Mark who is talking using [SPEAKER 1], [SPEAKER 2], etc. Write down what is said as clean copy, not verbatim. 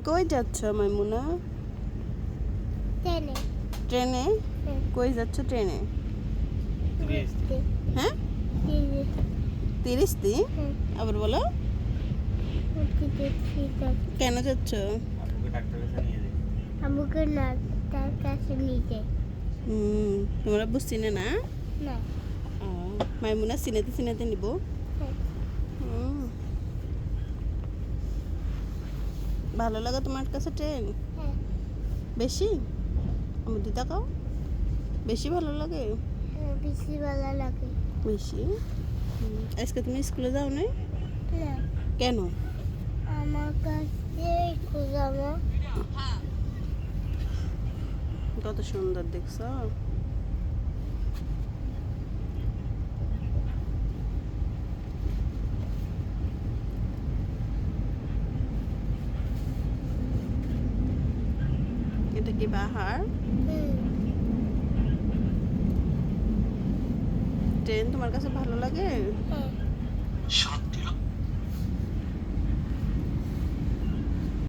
[SPEAKER 1] কই যাচ্ছ মাইমুনা?
[SPEAKER 2] ট্রেনে।
[SPEAKER 1] ট্রেনে?
[SPEAKER 2] হ্যাঁ।
[SPEAKER 1] কই যাচ্ছ ট্রেনে?
[SPEAKER 2] ঘুরতে।
[SPEAKER 1] হ্যাঁ,
[SPEAKER 2] ঘুরতে।
[SPEAKER 1] তিরিশতি?
[SPEAKER 2] হ্যাঁ।
[SPEAKER 1] আবার বলো,
[SPEAKER 2] ঘুরতে যাচ্ছি।
[SPEAKER 1] কেন যাচ্ছ?
[SPEAKER 2] আমাকে ডাক্তার কাছে নিয়ে যাই।
[SPEAKER 1] তোমরা আব্বু চিনে না?
[SPEAKER 2] না।
[SPEAKER 1] ও, মাইমুনা চিনেতে চিনেতে নিব।
[SPEAKER 2] হ্যাঁ।
[SPEAKER 1] হুম। ভালো লাগে তোমার কাছে ট্রেন?
[SPEAKER 2] হ্যাঁ।
[SPEAKER 1] বেশি? আমার দিদা কাও বেশি ভালো লাগে?
[SPEAKER 2] হ্যাঁ, বেশি ভালো লাগে।
[SPEAKER 1] বেশি। আজকে তুমি স্কুলে যাও নাই?
[SPEAKER 2] না।
[SPEAKER 1] কেন?
[SPEAKER 2] আমার কাছে খুঁজামো।
[SPEAKER 1] কত সুন্দর দেখছ। এটা কি পাহাড়? ট্রেন তোমার কাছে ভালো লাগে?
[SPEAKER 2] হ্যাঁ।